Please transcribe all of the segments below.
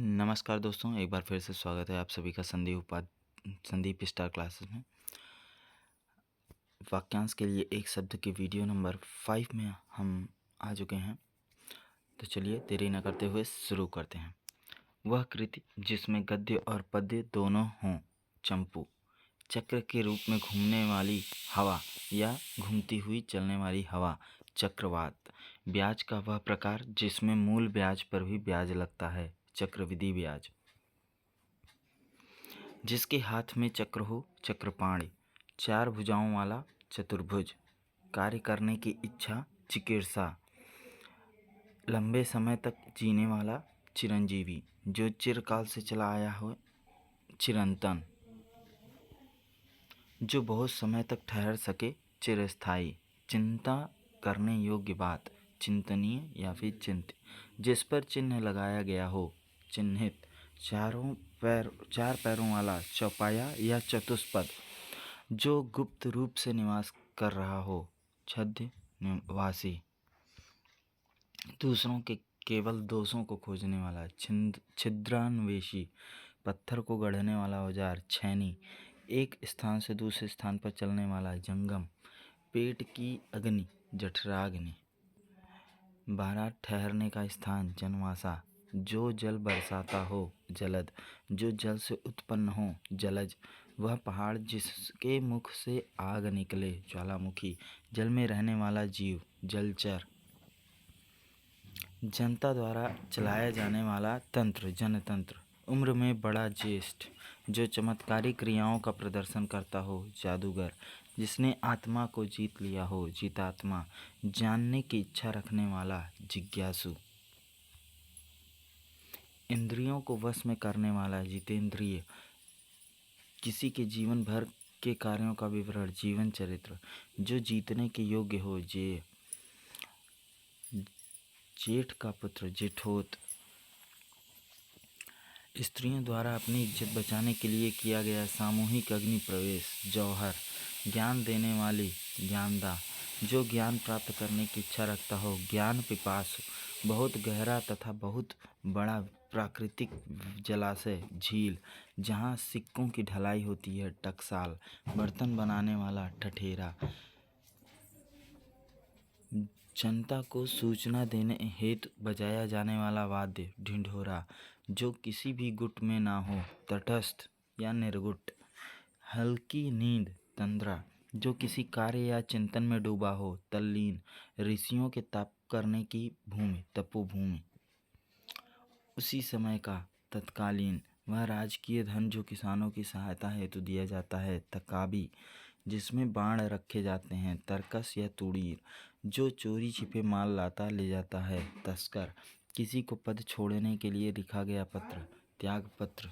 नमस्कार दोस्तों, एक बार फिर से स्वागत है आप सभी का संदीप स्टार क्लासेस में। वाक्यांश के लिए एक शब्द के वीडियो नंबर 5 में हम आ चुके हैं। तो चलिए देरी न करते हुए शुरू करते हैं। वह कृति जिसमें गद्य और पद्य दोनों हों, चंपू। चक्र के रूप में घूमने वाली हवा या घूमती हुई चलने वाली हवा, चक्रवात। ब्याज का वह प्रकार जिसमें मूल ब्याज पर भी ब्याज लगता है, चक्रवृद्धि ब्याज। जिसके हाथ में चक्र हो, चक्रपाणि। चार भुजाओं वाला, चतुर्भुज। कार्य करने की इच्छा, चिकीर्षा। लंबे समय तक जीने वाला, चिरंजीवी। जो चिरकाल से चला आया हो, चिरंतन। जो बहुत समय तक ठहर सके, चिरस्थायी। चिंता करने योग्य बात, चिंतनीय या फिर चिंत्य। जिस पर चिन्ह लगाया गया हो, चिन्हित। चार पैरों वाला, चौपाया या चतुष्पद। जो गुप्त रूप से निवास कर रहा हो, छद्म निवासी। दूसरों के केवल दोषों को खोजने वाला, छिद्रान्वेषी। पत्थर को गढ़ने वाला औजार, छेनी। एक स्थान से दूसरे स्थान पर चलने वाला, जंगम। पेट की अग्नि, जठराग्नि। बारात ठहरने का स्थान, जनवासा। जो जल बरसाता हो, जलद। जो जल से उत्पन्न हो, जलज। वह पहाड़ जिसके मुख से आग निकले, ज्वालामुखी। जल में रहने वाला जीव, जलचर। जनता द्वारा चलाया जाने वाला तंत्र, जनतंत्र। उम्र में बड़ा, ज्येष्ठ। जो चमत्कारी क्रियाओं का प्रदर्शन करता हो, जादूगर। जिसने आत्मा को जीत लिया हो, जितात्मा। जानने की इच्छा रखने वाला, जिज्ञासु। इंद्रियों को वश में करने वाला, जितेंद्रिय। किसी के जीवन भर के कार्यों का विवरण, जीवन चरित्र। जो जीतने के योग्य हो, जेय। जेठ का पुत्र, जेठोत। स्त्रियों द्वारा अपनी इज्जत बचाने के लिए किया गया सामूहिक अग्नि प्रवेश, जौहर। ज्ञान देने वाली, ज्ञानदा। जो ज्ञान प्राप्त करने की इच्छा रखता हो, ज्ञान पिपासु। बहुत गहरा तथा बहुत बड़ा प्राकृतिक जलाशय, झील। जहाँ सिक्कों की ढलाई होती है, टकसाल। बर्तन बनाने वाला, ठठेरा। जनता को सूचना देने हेतु बजाया जाने वाला वाद्य, ढिंढोरा। जो किसी भी गुट में ना हो, तटस्थ या निर्गुट। हल्की नींद, तंद्रा। जो किसी कार्य या चिंतन में डूबा हो, तल्लीन। ऋषियों के तप करने की भूमि, तपोभूमि। उसी समय का, तत्कालीन। वह राजकीय धन जो किसानों की सहायता हेतु दिया जाता है, तकाबी। जिसमें बाण रखे जाते हैं, तरकस या तुड़ीर। जो चोरी छिपे माल लाता ले जाता है, तस्कर। किसी को पद छोड़ने के लिए लिखा गया पत्र, त्याग पत्र।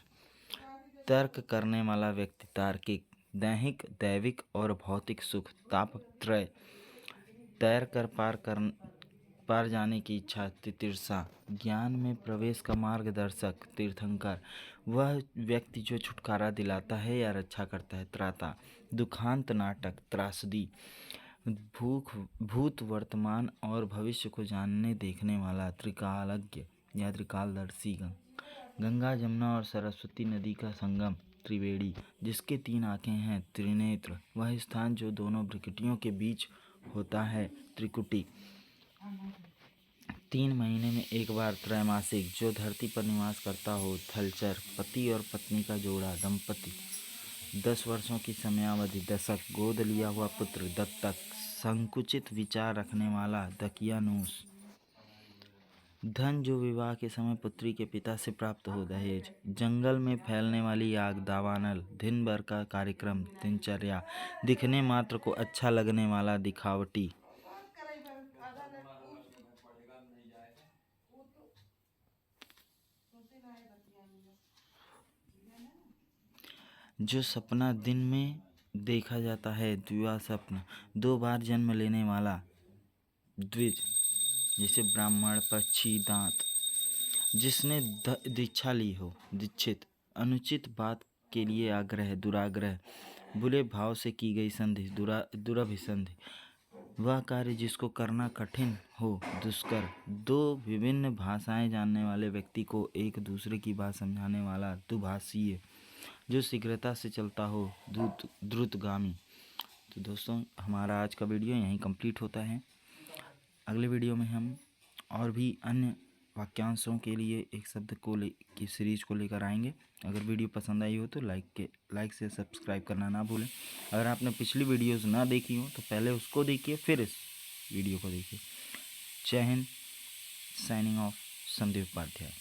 तर्क करने वाला व्यक्ति, तार्किक। दैहिक, दैविक और भौतिक सुख, तापत्रय। तैर कर पार जाने की इच्छा, तितिर्षा। ज्ञान में प्रवेश का मार्गदर्शक, तीर्थंकर। वह व्यक्ति जो छुटकारा दिलाता है या रक्षा करता है, त्राता। दुखांत नाटक, त्रासदी। भूत, वर्तमान और भविष्य को जानने देखने वाला, त्रिकालज्ञ या त्रिकालदर्शी। गंगा, जमुना और सरस्वती नदी का संगम, त्रिवेणी। जिसके 3 आँखें हैं, त्रिनेत्र। वह स्थान जो दोनों भ्रुकुटियों के बीच होता है, त्रिकुटी। 3 महीने में एक बार, त्रैमासिक। जो धरती पर निवास करता हो, थलचर। पति और पत्नी का जोड़ा, दंपति। 10 वर्षों की समयावधि, दशक। गोद लिया हुआ पुत्र, दत्तक। संकुचित विचार रखने वाला, दकियानूस। धन जो विवाह के समय पुत्री के पिता से प्राप्त हो, दहेज। जंगल में फैलने वाली आग, दावानल। दिन भर का कार्यक्रम, दिनचर्या। दिखने मात्र को अच्छा लगने वाला, दिखावटी। जो सपना दिन में देखा जाता है, द्विवा स्वप्न। 2 बार जन्म लेने वाला, द्विज। जैसे ब्राह्मण, पक्षी, दांत। जिसने दीक्षा ली हो, दीक्षित। अनुचित बात के लिए आग्रह, दुराग्रह। बुरे भाव से की गई संधि, दुरभिसंधि। वह कार्य जिसको करना कठिन हो, दुष्कर। दो विभिन्न भाषाएं जानने वाले व्यक्ति को एक दूसरे की बात समझाने वाला दुभाषीय। जो शीघ्रता से चलता हो, द्रुतगामी। तो दोस्तों, हमारा आज का वीडियो यहीं कंप्लीट होता है। अगले वीडियो में हम और भी अन्य वाक्यांशों के लिए एक शब्द की सीरीज को लेकर आएंगे। अगर वीडियो पसंद आई हो तो लाइक से सब्सक्राइब करना ना भूलें। अगर आपने पिछली वीडियोस ना देखी हो तो पहले उसको देखिए, फिर इस वीडियो को देखिए। जय हिंद। Signing off, Sandeep Upadhyay.